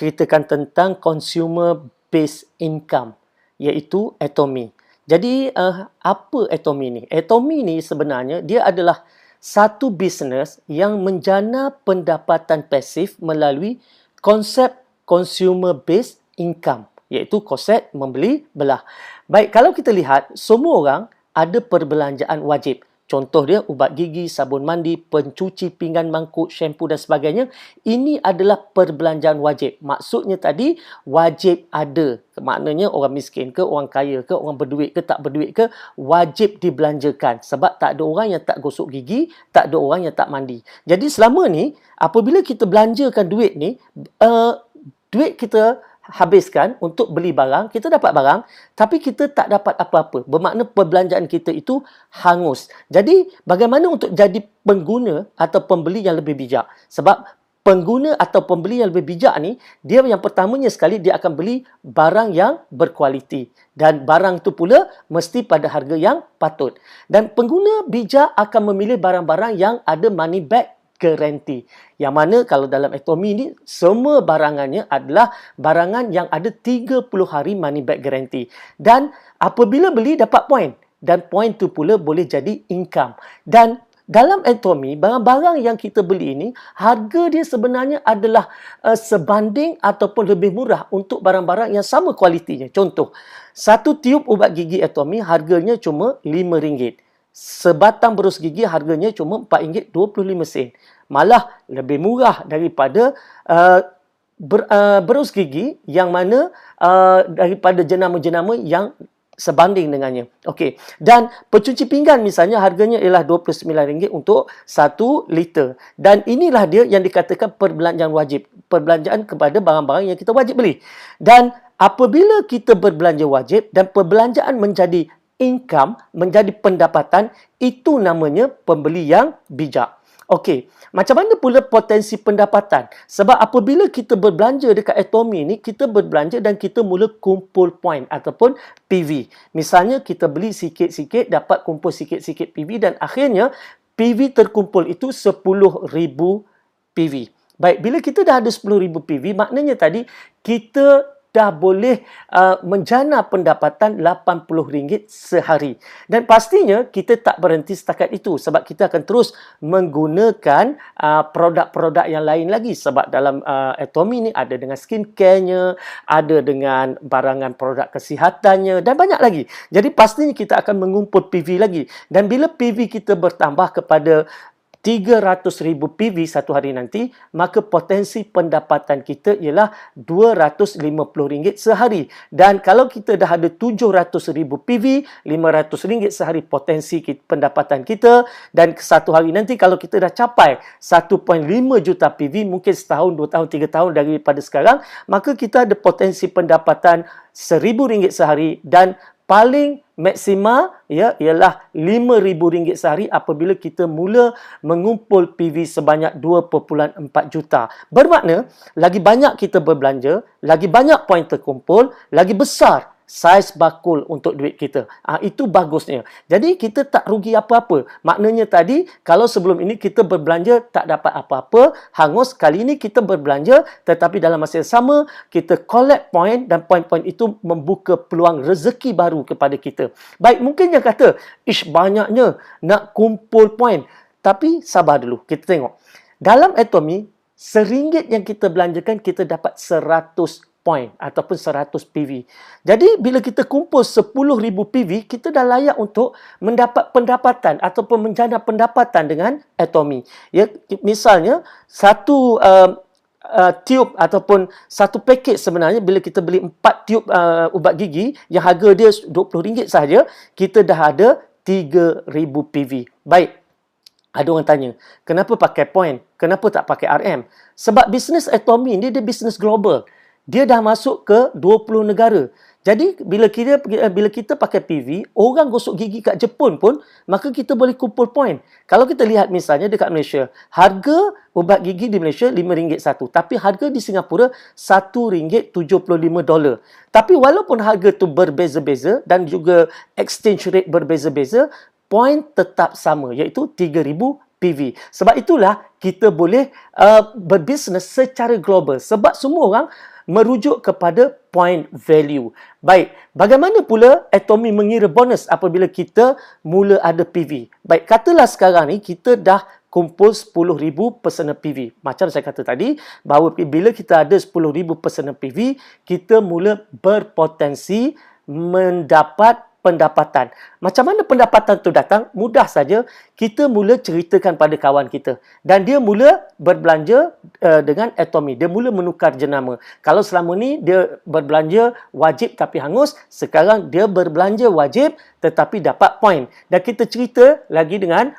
menceritakan tentang consumer based income, iaitu Atomy. Jadi apa Atomy ni? Atomy ni sebenarnya dia adalah satu bisnes yang menjana pendapatan pasif melalui konsep consumer based income, iaitu konsep membeli belah. Baik, kalau kita lihat semua orang ada perbelanjaan wajib. Contoh dia ubat gigi, sabun mandi, pencuci pinggan, mangkuk, shampoo dan sebagainya. Ini adalah perbelanjaan wajib. Maksudnya tadi wajib ada. Maknanya orang miskin ke, orang kaya ke, orang berduit ke, tak berduit ke, wajib dibelanjakan. Sebab tak ada orang yang tak gosok gigi, tak ada orang yang tak mandi. Jadi selama ni, apabila kita belanjakan duit ni, duit kita habiskan untuk beli barang, kita dapat barang, tapi kita tak dapat apa-apa. Bermakna perbelanjaan kita itu hangus. Jadi, bagaimana untuk jadi pengguna atau pembeli yang lebih bijak? Sebab pengguna atau pembeli yang lebih bijak ni, dia yang pertamanya sekali, dia akan beli barang yang berkualiti. Dan barang tu pula mesti pada harga yang patut. Dan pengguna bijak akan memilih barang-barang yang ada money back guarantee. Yang mana kalau dalam Atomy ni semua barangannya adalah barangan yang ada 30 hari money back guarantee. Dan apabila beli dapat poin. Dan poin tu pula boleh jadi income. Dan dalam Atomy, barang-barang yang kita beli ini, harga dia sebenarnya adalah sebanding ataupun lebih murah untuk barang-barang yang sama kualitinya. Contoh, satu tiub ubat gigi Atomy harganya cuma RM5. Sebatang berus gigi harganya cuma RM4.25. Malah lebih murah daripada berus gigi yang mana daripada jenama-jenama yang sebanding dengannya. Okey. Dan pencuci pinggan misalnya harganya ialah RM29 untuk 1 liter. Dan inilah dia yang dikatakan perbelanjaan wajib. Perbelanjaan kepada barang-barang yang kita wajib beli. Dan apabila kita berbelanja wajib dan perbelanjaan menjadi income, menjadi pendapatan, itu namanya pembeli yang bijak. Okey, macam mana pula potensi pendapatan? Sebab apabila kita berbelanja dekat Atomy ni, kita berbelanja dan kita mula kumpul poin ataupun PV. Misalnya kita beli sikit-sikit, dapat kumpul sikit-sikit PV dan akhirnya PV terkumpul itu 10,000 PV. Baik, bila kita dah ada 10,000 PV, maknanya tadi kita dah boleh menjana pendapatan RM80 sehari. Dan pastinya kita tak berhenti setakat itu sebab kita akan terus menggunakan produk-produk yang lain lagi. Sebab dalam Atomy ni ada dengan skincare-nya, ada dengan barangan produk kesihatannya dan banyak lagi. Jadi pastinya kita akan mengumpul PV lagi. Dan bila PV kita bertambah kepada 300,000 PV satu hari nanti, maka potensi pendapatan kita ialah RM250 sehari. Dan kalau kita dah ada 700,000 PV, RM500 sehari potensi pendapatan kita. Dan satu hari nanti kalau kita dah capai 1.5 juta PV, mungkin setahun, 2 tahun, 3 tahun daripada sekarang, maka kita ada potensi pendapatan RM1,000 sehari dan paling maksima ialah RM5,000 sehari apabila kita mula mengumpul PV sebanyak 2.4 juta. Bermakna, lagi banyak kita berbelanja, lagi banyak poin terkumpul, lagi besar saiz bakul untuk duit kita. Itu bagusnya. Jadi, kita tak rugi apa-apa. Maknanya tadi, kalau sebelum ini kita berbelanja tak dapat apa-apa, hangus. Kali ini kita berbelanja, tetapi dalam masa yang sama, kita collect poin dan poin-poin itu membuka peluang rezeki baru kepada kita. Baik, mungkin yang kata, banyaknya nak kumpul poin. Tapi, sabar dulu. Kita tengok. Dalam Atomy, RM1 yang kita belanjakan, kita dapat 100 poin ataupun 100 PV. Jadi, bila kita kumpul 10,000 PV, kita dah layak untuk mendapat pendapatan ataupun menjana pendapatan dengan Atomy. Ya, misalnya, satu tiub ataupun satu paket sebenarnya, bila kita beli 4 tiub ubat gigi yang harga dia RM20 sahaja, kita dah ada 3,000 PV. Baik. Ada orang tanya, kenapa pakai poin? Kenapa tak pakai RM? Sebab bisnes Atomy ni dia bisnes global. Dia dah masuk ke 20 negara. Jadi, bila kita pakai PV, orang gosok gigi kat Jepun pun, maka kita boleh kumpul poin. Kalau kita lihat misalnya dekat Malaysia, harga ubat gigi di Malaysia RM5 satu. Tapi harga di Singapura $1.75. Tapi walaupun harga tu berbeza-beza dan juga exchange rate berbeza-beza, poin tetap sama, iaitu 3,000 PV. Sebab itulah kita boleh berbisnes secara global. Sebab semua orang merujuk kepada point value. Baik, bagaimana pula Atomy mengira bonus apabila kita mula ada PV? Baik, katalah sekarang ni kita dah kumpul 10,000 personal PV. Macam saya kata tadi, bahawa bila kita ada 10,000 personal PV, kita mula berpotensi mendapat pendapatan. Macam mana pendapatan tu datang? Mudah saja, kita mula ceritakan pada kawan kita. Dan dia mula berbelanja dengan Atomy. Dia mula menukar jenama. Kalau selama ni dia berbelanja wajib tapi hangus, sekarang dia berbelanja wajib tetapi dapat poin. Dan kita cerita lagi dengan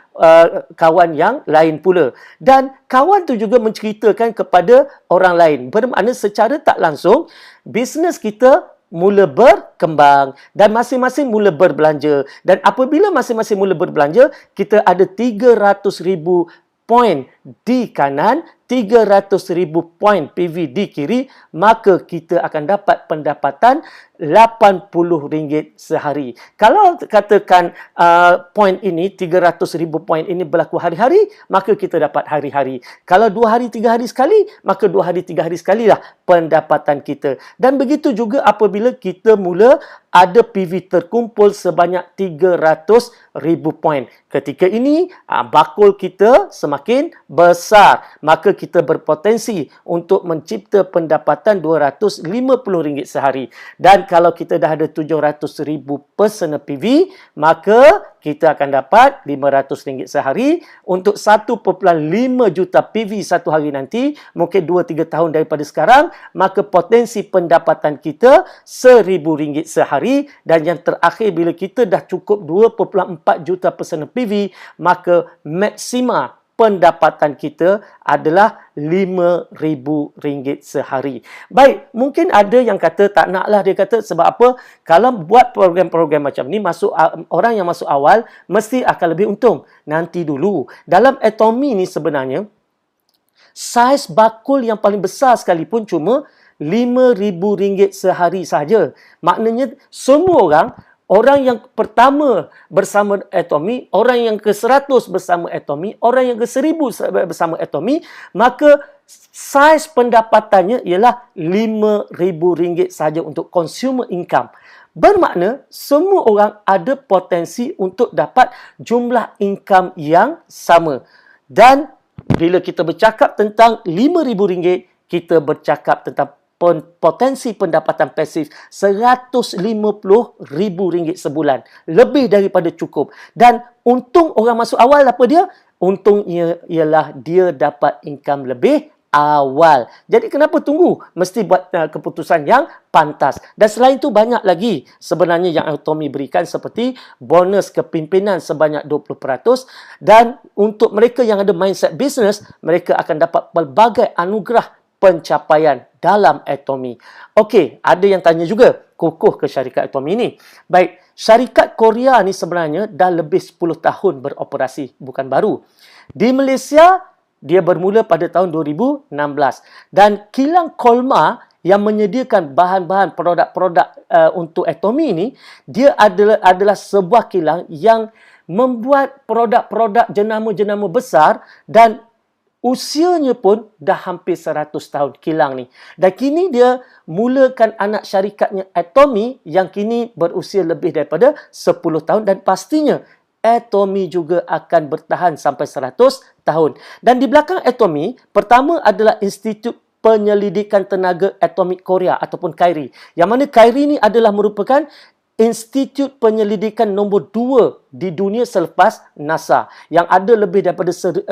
kawan yang lain pula. Dan kawan tu juga menceritakan kepada orang lain. Bermakna secara tak langsung, bisnes kita mula berkembang dan masing-masing mula berbelanja. Dan apabila masing-masing mula berbelanja, kita ada 300,000 poin di kanan, 300,000 poin PV di kiri, maka kita akan dapat pendapatan RM80 sehari. Kalau katakan poin ini, 300,000 poin ini berlaku hari-hari, maka kita dapat hari-hari. Kalau 2 hari, 3 hari sekali, maka 2 hari, 3 hari sekalilah pendapatan kita. Dan begitu juga apabila kita mula ada PV terkumpul sebanyak 300,000 poin. Ketika ini, bakul kita semakin besar. Maka kita berpotensi untuk mencipta pendapatan RM250 sehari. Dan kalau kita dah ada 700,000 personal PV, maka kita akan dapat RM500 sehari. Untuk 1.5 juta PV satu hari nanti, mungkin 2-3 tahun daripada sekarang, maka potensi pendapatan kita RM1,000 sehari. Dan yang terakhir, bila kita dah cukup 2.4 juta personal PV, maka maksima pendapatan kita adalah RM5,000 sehari. Baik, mungkin ada yang kata tak naklah, dia kata sebab apa? Kalau buat program-program macam ni, orang yang masuk awal mesti akan lebih untung. Nanti dulu. Dalam Atomy ni sebenarnya, saiz bakul yang paling besar sekalipun cuma RM5,000 sehari sahaja. Maknanya semua orang yang pertama bersama Atomy, orang yang ke-100 bersama Atomy, orang yang ke-1,000 bersama Atomy, maka saiz pendapatannya ialah RM5,000 sahaja untuk consumer income. Bermakna semua orang ada potensi untuk dapat jumlah income yang sama. Dan bila kita bercakap tentang RM5,000, kita bercakap tentang potensi pendapatan pasif RM150,000 sebulan. Lebih daripada cukup. Dan untung orang masuk awal apa dia? Untungnya ialah dia dapat income lebih awal. Jadi kenapa tunggu? Mesti buat keputusan yang pantas. Dan selain itu banyak lagi sebenarnya yang Atomy berikan, seperti bonus kepimpinan sebanyak 20%. Dan untuk mereka yang ada mindset business, mereka akan dapat pelbagai anugerah pencapaian dalam Atomy. Okey, ada yang tanya juga, kukuh ke syarikat Atomy ni? Baik, syarikat Korea ni sebenarnya dah lebih 10 tahun beroperasi, bukan baru. Di Malaysia, dia bermula pada tahun 2016. Dan kilang Kolma yang menyediakan bahan-bahan produk-produk untuk Atomy ni, dia adalah sebuah kilang yang membuat produk-produk jenama-jenama besar dan usianya pun dah hampir 100 tahun kilang ni. Dan kini dia mulakan anak syarikatnya Atomy yang kini berusia lebih daripada 10 tahun dan pastinya Atomy juga akan bertahan sampai 100 tahun. Dan di belakang Atomy, pertama adalah Institut Penyelidikan Tenaga Atomik Korea ataupun KAIRI. Yang mana KAIRI ni adalah merupakan institut penyelidikan nombor 2 di dunia selepas NASA, yang ada lebih daripada 1,000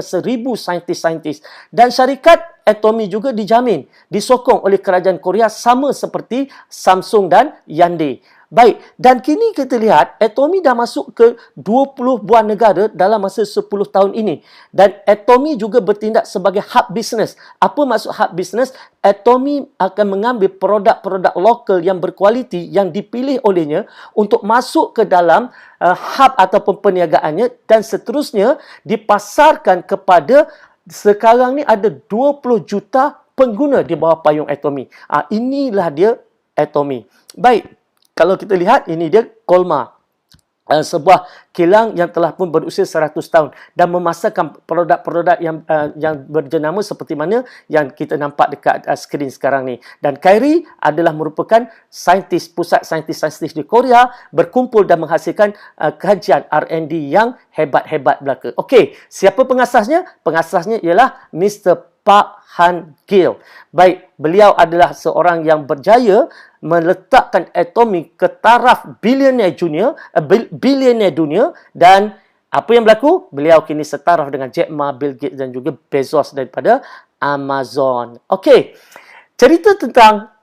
saintis-saintis. Dan syarikat Atomy juga dijamin, disokong oleh kerajaan Korea sama seperti Samsung dan Hyundai. Baik, dan kini kita lihat Atomy dah masuk ke 20 buah negara dalam masa 10 tahun ini. Dan Atomy juga bertindak sebagai hub business. Apa maksud hub business? Atomy akan mengambil produk-produk lokal yang berkualiti yang dipilih olehnya untuk masuk ke dalam hub ataupun perniagaannya dan seterusnya dipasarkan kepada, sekarang ni ada 20 juta pengguna di bawah payung Atomy. Inilah dia Atomy. Baik. Kalau kita lihat, ini dia Kolma. sebuah kilang yang telah pun berusia 100 tahun dan memasarkan produk-produk yang berjenama seperti mana yang kita nampak dekat skrin sekarang ni. Dan Kyrie adalah merupakan pusat saintis-saintis di Korea berkumpul dan menghasilkan kajian R&D yang hebat-hebat belaka. Okey, siapa pengasasnya? Pengasasnya ialah Mr. Park Han-gil. Baik, beliau adalah seorang yang berjaya meletakkan atomi ke taraf bilioner dunia dan apa yang berlaku? Beliau kini setaraf dengan Jack Ma, Bill Gates dan juga Bezos daripada Amazon. Okey, cerita tentang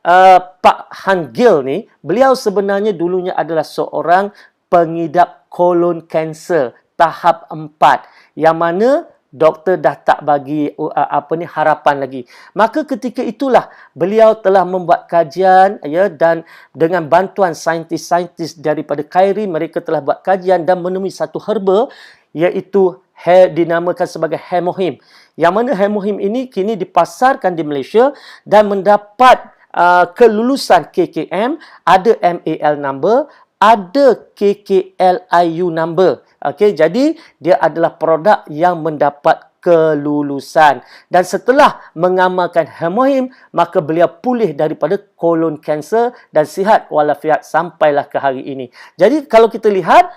Pak Han-gil ni, beliau sebenarnya dulunya adalah seorang pengidap kolon kanser tahap 4 yang mana doktor dah tak bagi harapan lagi. Maka ketika itulah beliau telah membuat kajian dan dengan bantuan saintis-saintis daripada Kyrie, mereka telah buat kajian dan menemui satu herba iaitu dinamakan sebagai hemohim. Yang mana hemohim ini kini dipasarkan di Malaysia dan mendapat kelulusan KKM, ada MAL number, ada KKLIU number. Okey, jadi dia adalah produk yang mendapat kelulusan. Dan setelah mengamalkan hemohim, maka beliau pulih daripada kolon kanser dan sihat walafiat sampailah ke hari ini. Jadi kalau kita lihat,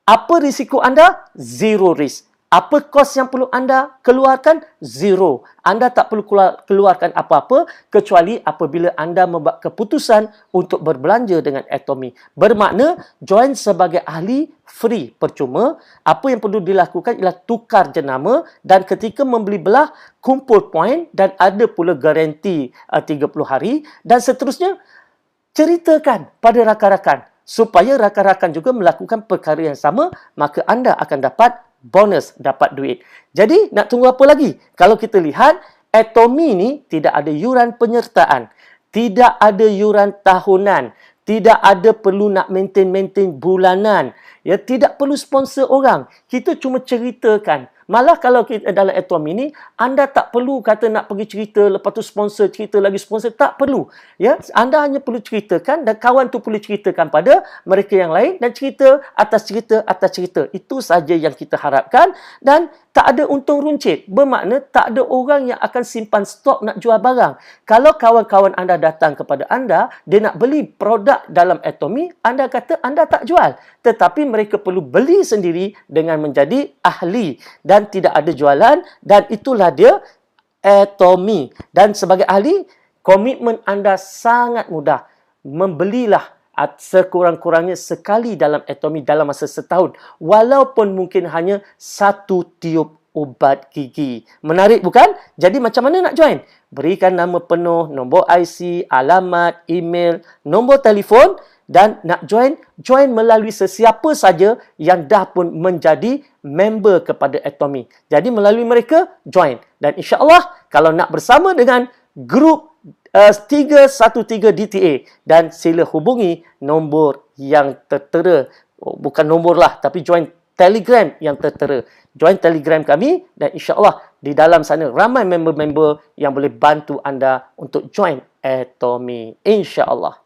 apa risiko anda? Zero risk. Apa kos yang perlu anda keluarkan? Zero. Anda tak perlu keluarkan apa-apa kecuali apabila anda membuat keputusan untuk berbelanja dengan Atomy. Bermakna join sebagai ahli free, percuma. Apa yang perlu dilakukan ialah tukar jenama dan ketika membeli belah, kumpul poin dan ada pula garanti 30 hari dan seterusnya. Ceritakan pada rakan-rakan supaya rakan-rakan juga melakukan perkara yang sama, maka anda akan dapat bonus, dapat duit. Jadi, nak tunggu apa lagi? Kalau kita lihat, Atomy ni tidak ada yuran penyertaan, tidak ada yuran tahunan, tidak ada perlu nak maintain bulanan, ya, tidak perlu sponsor orang. Kita cuma ceritakan. Malah kalau kita dalam Atomy ni, anda tak perlu kata nak pergi cerita, lepas tu sponsor, cerita lagi sponsor, tak perlu. Ya, anda hanya perlu ceritakan dan kawan tu perlu ceritakan pada mereka yang lain dan cerita atas cerita. Itu saja yang kita harapkan dan tak ada untung runcit. Bermakna tak ada orang yang akan simpan stok nak jual barang. Kalau kawan-kawan anda datang kepada anda, dia nak beli produk dalam Atomy, anda kata anda tak jual. Tetapi mereka perlu beli sendiri dengan menjadi ahli dan tidak ada jualan dan itulah dia Atomy. Dan sebagai ahli, komitmen anda sangat mudah. Membelilah sekurang-kurangnya sekali dalam Atomy dalam masa setahun. Walaupun mungkin hanya 1 tiub ubat gigi. Menarik bukan? Jadi macam mana nak join? Berikan nama penuh, nombor IC, alamat, email, nombor telefon dan nak join melalui sesiapa saja yang dah pun menjadi member kepada Atomy. Jadi melalui mereka, join. Dan insya-Allah kalau nak bersama dengan grup 313 DTA dan sila hubungi nombor yang tertera. Bukan nombor lah, tapi join Telegram yang tertera. Join Telegram kami dan insya-Allah di dalam sana ramai member-member yang boleh bantu anda untuk join Atomy. Insya-Allah.